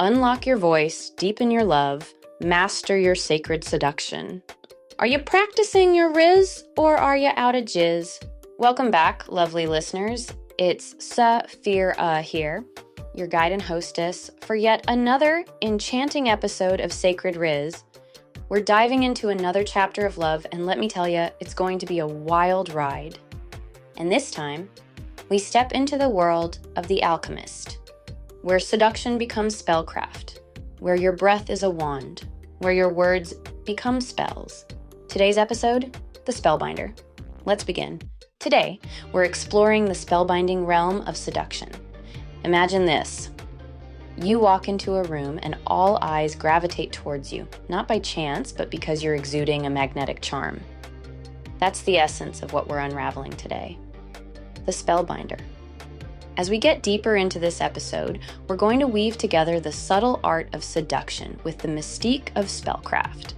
unlock your voice, deepen your love, master your sacred seduction. Are you practicing your Rizz or are you out of jizz? Welcome back, lovely listeners. It's Saphira here, your guide and hostess, for yet another enchanting episode of Sacred Rizz. We're diving into another chapter of love, and let me tell you, it's going to be a wild ride. And this time, we step into the world of the Alchemist, where seduction becomes spellcraft, where your breath is a wand, where your words become spells. Today's episode, the Spellbinder. Let's begin. Today, we're exploring the spellbinding realm of seduction. Imagine this. You walk into a room and all eyes gravitate towards you, not by chance, but because you're exuding a magnetic charm. That's the essence of what we're unraveling today. The Spellbinder. As we get deeper into this episode, we're going to weave together the subtle art of seduction with the mystique of spellcraft.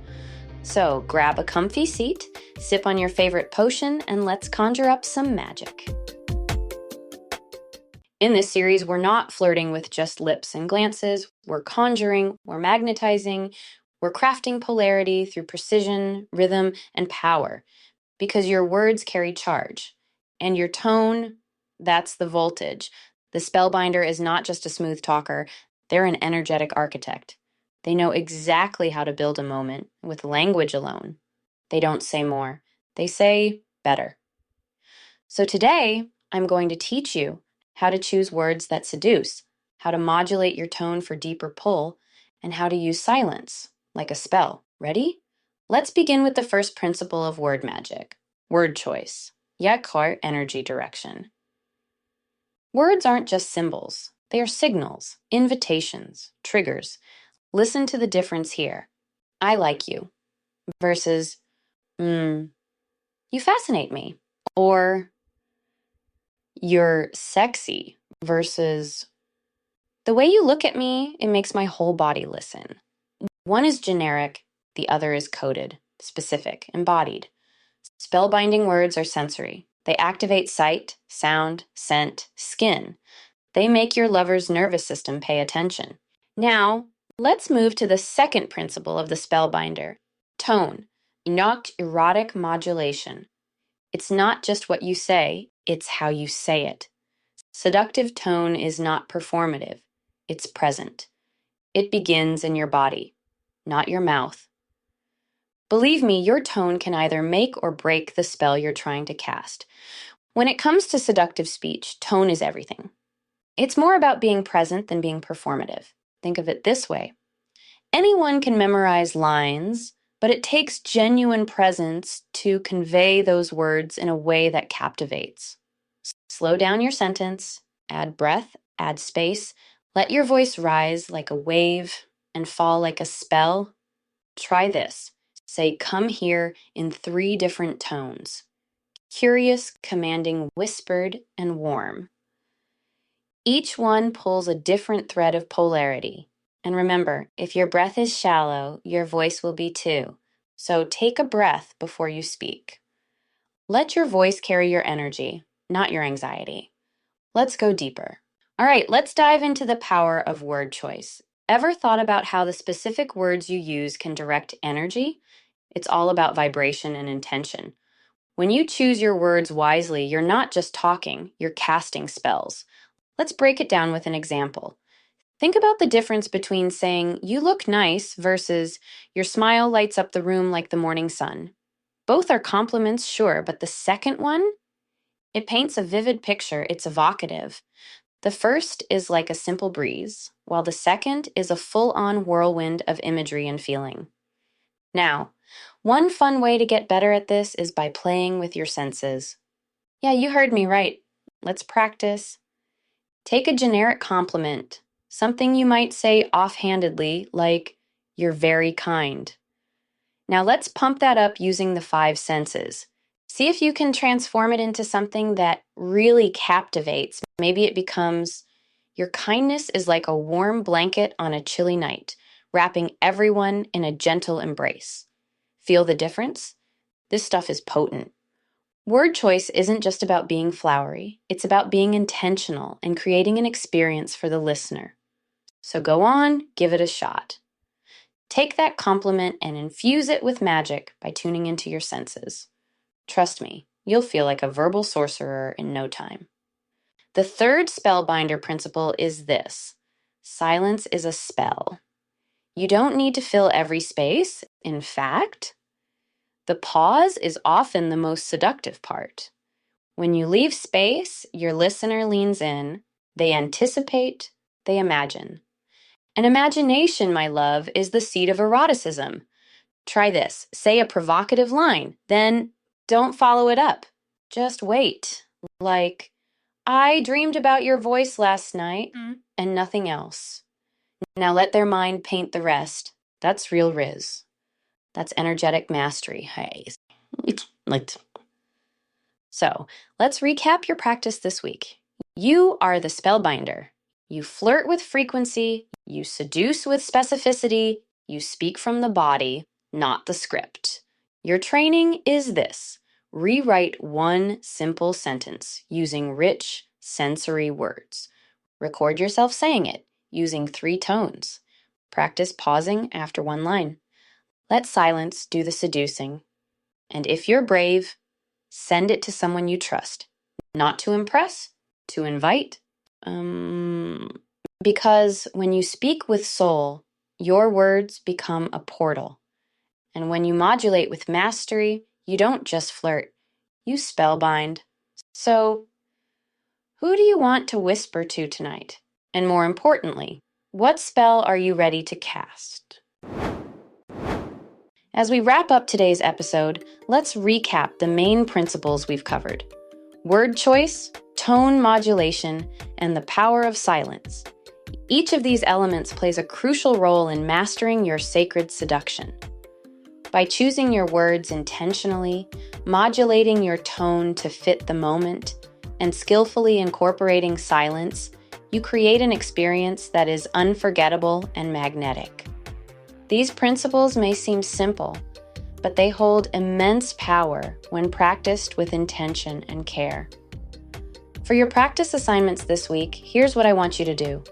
So grab a comfy seat, sip on your favorite potion, and let's conjure up some magic. In this series, we're not flirting with just lips and glances. We're conjuring, we're magnetizing, we're crafting polarity through precision, rhythm, and power. Because your words carry charge. And your tone, that's the voltage. The spellbinder is not just a smooth talker, they're an energetic architect. They know exactly how to build a moment with language alone. They don't say more, they say better. So today, I'm going to teach you how to choose words that seduce, how to modulate your tone for deeper pull, and how to use silence, like a spell. Ready? Let's begin with the first principle of word magic, word choice. Yakar energy direction. Words aren't just symbols. They are signals, invitations, triggers. Listen to the difference here. I like you versus, you fascinate me. Or you're sexy versus, the way you look at me, it makes my whole body listen. One is generic, the other is coded, specific, embodied. Spellbinding words are sensory. They activate sight, sound, scent, skin. They make your lover's nervous system pay attention. Now, let's move to the second principle of the spellbinder, tone, erotic modulation. It's not just what you say, it's how you say it. Seductive tone is not performative, it's present. It begins in your body, not your mouth. Believe me, your tone can either make or break the spell you're trying to cast. When it comes to seductive speech, tone is everything. It's more about being present than being performative. Think of it this way. Anyone can memorize lines, but it takes genuine presence to convey those words in a way that captivates. Slow down your sentence, add breath, add space, let your voice rise like a wave and fall like a spell. Try this. Say, come here in 3 different tones. Curious, commanding, whispered, and warm. Each one pulls a different thread of polarity. And remember, if your breath is shallow, your voice will be too. So take a breath before you speak. Let your voice carry your energy, not your anxiety. Let's go deeper. All right, let's dive into the power of word choice. Ever thought about how the specific words you use can direct energy? It's all about vibration and intention. When you choose your words wisely, you're not just talking, you're casting spells. Let's break it down with an example. Think about the difference between saying, you look nice, versus your smile lights up the room like the morning sun. Both are compliments, sure, but the second one, it paints a vivid picture, it's evocative. The first is like a simple breeze, while the second is a full-on whirlwind of imagery and feeling. Now, one fun way to get better at this is by playing with your senses. Yeah, you heard me right. Let's practice. Take a generic compliment, something you might say offhandedly, like, you're very kind. Now let's pump that up using the 5 senses. See if you can transform it into something that really captivates. Maybe it becomes, your kindness is like a warm blanket on a chilly night, wrapping everyone in a gentle embrace. Feel the difference? This stuff is potent. Word choice isn't just about being flowery. It's about being intentional and creating an experience for the listener. So go on, give it a shot. Take that compliment and infuse it with magic by tuning into your senses. Trust me, you'll feel like a verbal sorcerer in no time. The third spellbinder principle is this: silence is a spell. You don't need to fill every space. In fact, the pause is often the most seductive part. When you leave space, your listener leans in, they anticipate, they imagine. And imagination, my love, is the seed of eroticism. Try this. Say a provocative line, then don't follow it up. Just wait. Like, I dreamed about your voice last night and nothing else. Now let their mind paint the rest. That's real Rizz. That's energetic mastery. Hey. So let's recap your practice this week. You are the spellbinder. You flirt with frequency, you seduce with specificity, you speak from the body, not the script. Your training is this: rewrite one simple sentence using rich, sensory words. Record yourself saying it using 3 tones. Practice pausing after one line. Let silence do the seducing. And if you're brave, send it to someone you trust. Not to impress, to invite. Because when you speak with soul, your words become a portal. And when you modulate with mastery, you don't just flirt, you spellbind. So, who do you want to whisper to tonight? And more importantly, what spell are you ready to cast? As we wrap up today's episode, let's recap the main principles we've covered: word choice, tone modulation, and the power of silence. Each of these elements plays a crucial role in mastering your sacred seduction. By choosing your words intentionally, modulating your tone to fit the moment, and skillfully incorporating silence, you create an experience that is unforgettable and magnetic. These principles may seem simple, but they hold immense power when practiced with intention and care. For your practice assignments this week, here's what I want you to do.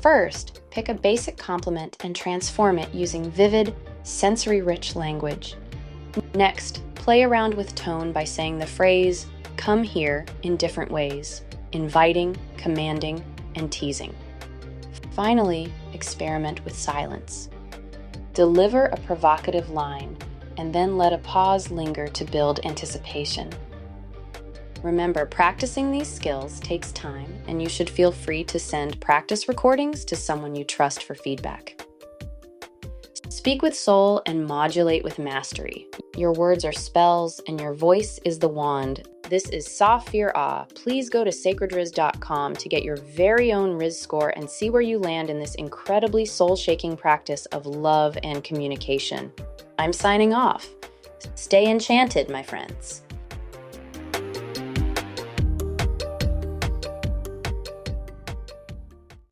First, pick a basic compliment and transform it using vivid, sensory-rich language. Next, play around with tone by saying the phrase, "come here," in different ways: inviting, commanding, and teasing. Finally, experiment with silence. Deliver a provocative line, and then let a pause linger to build anticipation. Remember, practicing these skills takes time, and you should feel free to send practice recordings to someone you trust for feedback. Speak with soul and modulate with mastery. Your words are spells, and your voice is the wand. This is Saphira. Please go to sacredrizz.com to get your very own Rizz score and see where you land in this incredibly soul-shaking practice of love and communication. I'm signing off. Stay enchanted, my friends.